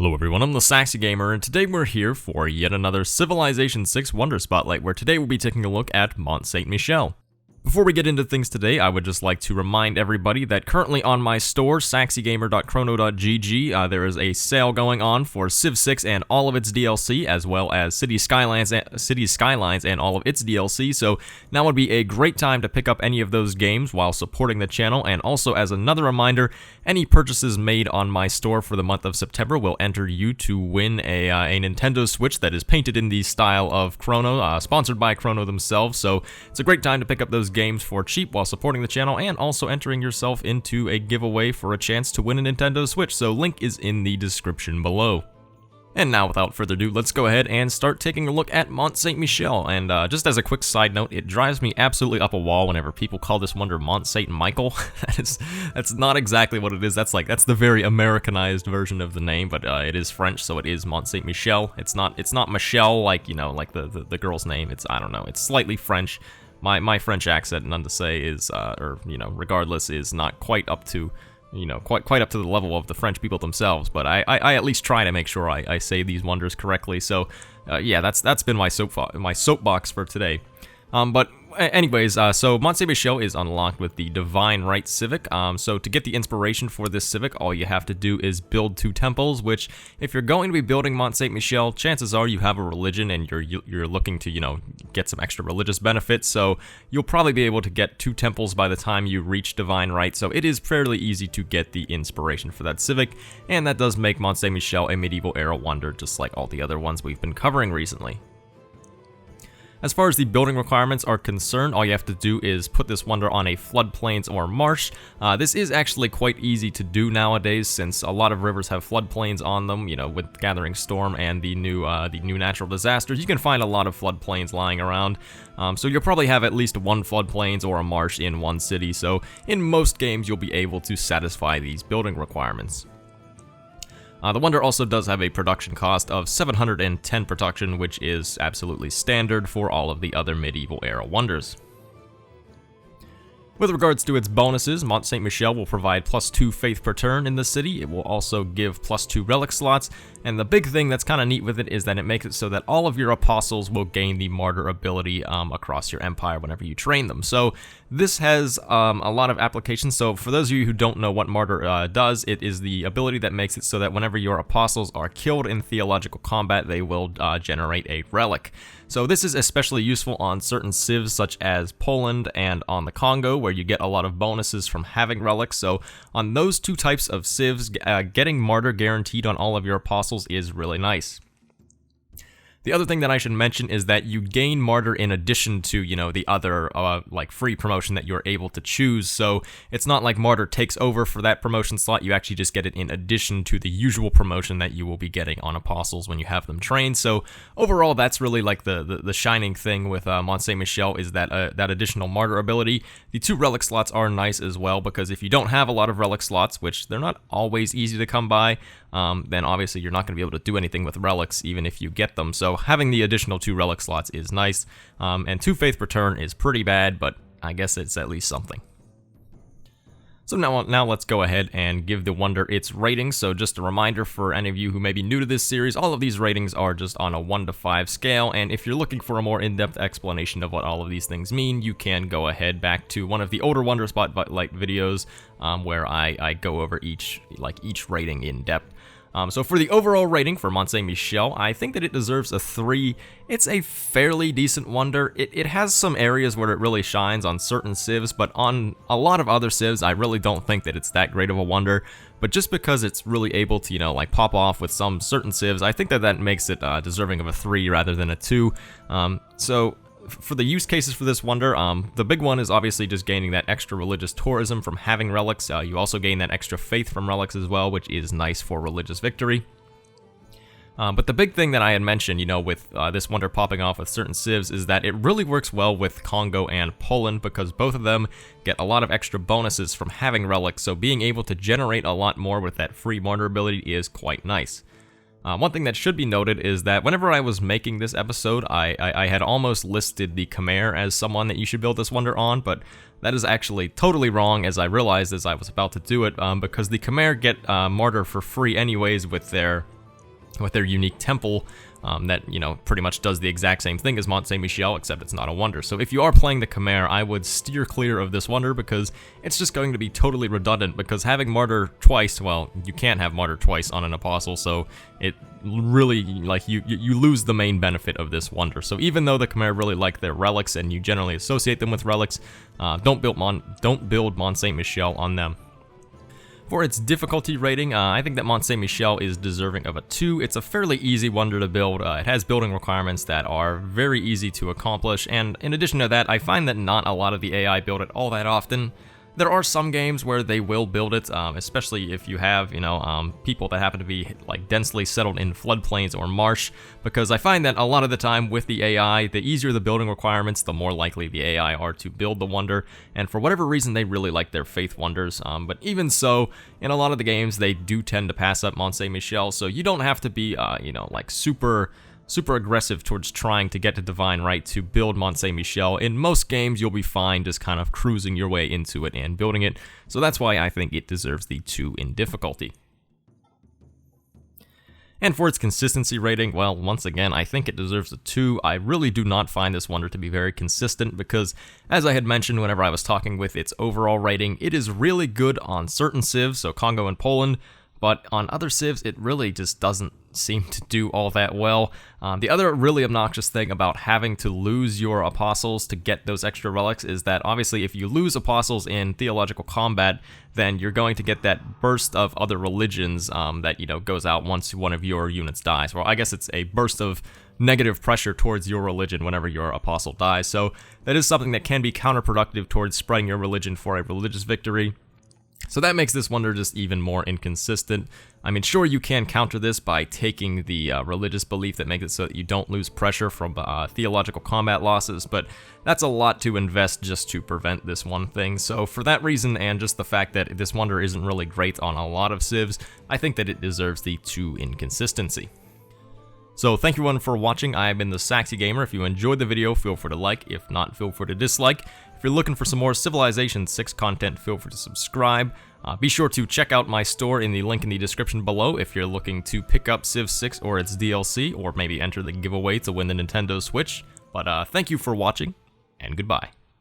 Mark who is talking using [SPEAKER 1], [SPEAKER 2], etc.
[SPEAKER 1] Hello everyone, I'm the Saxy Gamer, and today we're here for yet another Civilization 6 Wonder Spotlight, where today we'll be taking a look at Mont St. Michel. Before we get into things today, I would just like to remind everybody that currently on my store, saxygamer.chrono.gg, there is a sale going on for Civ 6 and all of its DLC, as well as Cities Skylines and all of its DLC, so now would be a great time to pick up any of those games while supporting the channel, and also as another reminder, any purchases made on my store for the month of September will enter you to win a Nintendo Switch that is painted in the style of Chrono, sponsored by Chrono themselves, so it's a great time to pick up those games for cheap while supporting the channel and also entering yourself into a giveaway for a chance to win a Nintendo Switch, so link is in the description below. And now, without further ado, let's go ahead and start taking a look at Mont St. Michel. And just as a quick side note, it drives me absolutely up a wall whenever people call this wonder Mont St. Michael. That's not exactly what it is. That's the very Americanized version of the name, but it is French, so it is Mont St. Michel. It's not Michelle like like the girl's name. I don't know. It's slightly French. My French accent, none to say, is regardless, is not quite up to. Quite up to the level of the French people themselves, but I at least try to make sure I say these wonders correctly. So, yeah, that's been my soapbox for today. But anyways, so Mont St. Michel is unlocked with the Divine Right Civic. So to get the inspiration for this civic, all you have to do is build 2 temples, which, if you're going to be building Mont St. Michel, chances are you have a religion and you're looking to, get some extra religious benefits, so you'll probably be able to get 2 temples by the time you reach Divine Right, so it is fairly easy to get the inspiration for that civic, and that does make Mont St. Michel a medieval era wonder, just like all the other ones we've been covering recently. As far as the building requirements are concerned, all you have to do is put this wonder on a floodplains or marsh. This is actually quite easy to do nowadays, since a lot of rivers have floodplains on them, with Gathering Storm and the new natural disasters. You can find a lot of floodplains lying around, so you'll probably have at least one floodplains or a marsh in one city, so in most games you'll be able to satisfy these building requirements. The wonder also does have a production cost of 710 production, which is absolutely standard for all of the other medieval era wonders. With regards to its bonuses, Mont St. Michel will provide +2 faith per turn in the city. It will also give +2 relic slots, and the big thing that's kind of neat with it is that it makes it so that all of your apostles will gain the martyr ability across your empire whenever you train them. So this has a lot of applications. So for those of you who don't know what martyr does, it is the ability that makes it so that whenever your apostles are killed in theological combat, they will generate a relic. So this is especially useful on certain civs such as Poland and on the Congo, where you get a lot of bonuses from having relics. So on those 2 types of civs, getting martyr guaranteed on all of your apostles is really nice. The other thing that I should mention is that you gain martyr in addition to, the other, free promotion that you're able to choose, so it's not like martyr takes over for that promotion slot. You actually just get it in addition to the usual promotion that you will be getting on apostles when you have them trained, so overall that's really like the shining thing with Mont St. Michel is that additional martyr ability. The 2 relic slots are nice as well, because if you don't have a lot of relic slots, which they're not always easy to come by, then obviously you're not going to be able to do anything with relics even if you get them. So having the additional 2 relic slots is nice, and 2 faith per turn is pretty bad, but I guess it's at least something. So now let's go ahead and give the wonder its rating. So just a reminder for any of you who may be new to this series, all of these ratings are just on a 1 to 5 scale, and if you're looking for a more in-depth explanation of what all of these things mean, you can go ahead back to one of the older Wonder Spotlight videos where I go over each rating in depth. So for the overall rating for Mont St. Michel, I think that it deserves a 3. It's a fairly decent wonder. It has some areas where it really shines on certain civs, but on a lot of other civs, I really don't think that it's that great of a wonder. But just because it's really able to, pop off with some certain civs, I think that makes it deserving of a 3 rather than a 2. So for the use cases for this wonder, the big one is obviously just gaining that extra religious tourism from having relics. You also gain that extra faith from relics as well, which is nice for religious victory. But the big thing that I had mentioned, with this wonder popping off with certain civs, is that it really works well with Congo and Poland, because both of them get a lot of extra bonuses from having relics, so being able to generate a lot more with that free martyr ability is quite nice. One thing that should be noted is that whenever I was making this episode, I had almost listed the Khmer as someone that you should build this wonder on, but that is actually totally wrong, as I realized as I was about to do it, because the Khmer get Martyr for free anyways with their with their unique temple that, you know, pretty much does the exact same thing as Mont St. Michel, except it's not a wonder. So if you are playing the Khmer, I would steer clear of this wonder because it's just going to be totally redundant, because having Martyr twice, well, you can't have Martyr twice on an Apostle, so it really, like, you lose the main benefit of this wonder. So even though the Khmer really like their relics and you generally associate them with relics, don't build Mont St. Michel on them. For its difficulty rating, I think that Mont St. Michel is deserving of a 2. It's a fairly easy wonder to build. It has building requirements that are very easy to accomplish, and in addition to that, I find that not a lot of the AI build it all that often. There are some games where they will build it, especially if you have, you know, people that happen to be like densely settled in floodplains or marsh, because I find that a lot of the time with the AI, the easier the building requirements, the more likely the AI are to build the wonder, and for whatever reason, they really like their faith wonders. But even so, in a lot of the games, they do tend to pass up Mont St. Michel, so you don't have to be, you know, like super aggressive towards trying to get to Divine Right to build Mont St. Michel. In most games, you'll be fine just kind of cruising your way into it and building it, so that's why I think it deserves the 2 in difficulty. And for its consistency rating, well, once again, I think it deserves a 2. I really do not find this wonder to be very consistent because, as I had mentioned whenever I was talking with its overall rating, it is really good on certain civs, so Congo and Poland, but on other civs, it really just doesn't seem to do all that well. The other really obnoxious thing about having to lose your apostles to get those extra relics is that obviously if you lose apostles in theological combat, then you're going to get that burst of other religions that, you know, goes out once one of your units dies. Well, I guess it's a burst of negative pressure towards your religion whenever your apostle dies. So that is something that can be counterproductive towards spreading your religion for a religious victory. So that makes this wonder just even more inconsistent. I mean, sure, you can counter this by taking the religious belief that makes it so that you don't lose pressure from theological combat losses, but that's a lot to invest just to prevent this one thing. So for that reason, and just the fact that this wonder isn't really great on a lot of civs, I think that it deserves the 2 inconsistency. So thank you everyone for watching. I have been the Saxy Gamer. If you enjoyed the video, feel free to like. If not, feel free to dislike. If you're looking for some more Civilization 6 content, feel free to subscribe. Be sure to check out my store in the link in the description below if you're looking to pick up Civ 6 or its DLC, or maybe enter the giveaway to win the Nintendo Switch. But thank you for watching, and goodbye.